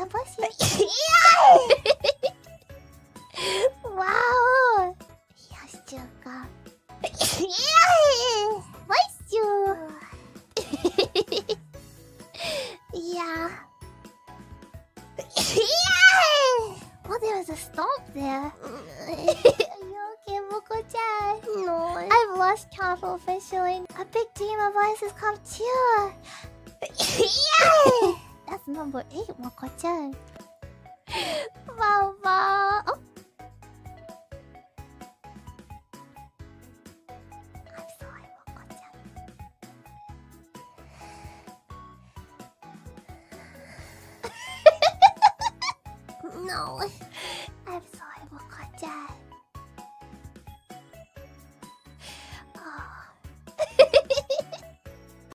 Moco-chan, bless you. Yeah! Wow! Yoshituka. Yeah! Bless you! Yeah. Yeah! Well, there was a stomp there. Are you okay, Moco-chan? No. I've lost travel officially. A big dream of ours has come true. Yeah! That's number 8, Moco-chan. Wow, wow. Oh. I'm sorry, Moco-chan. No. I'm sorry, Moco-chan.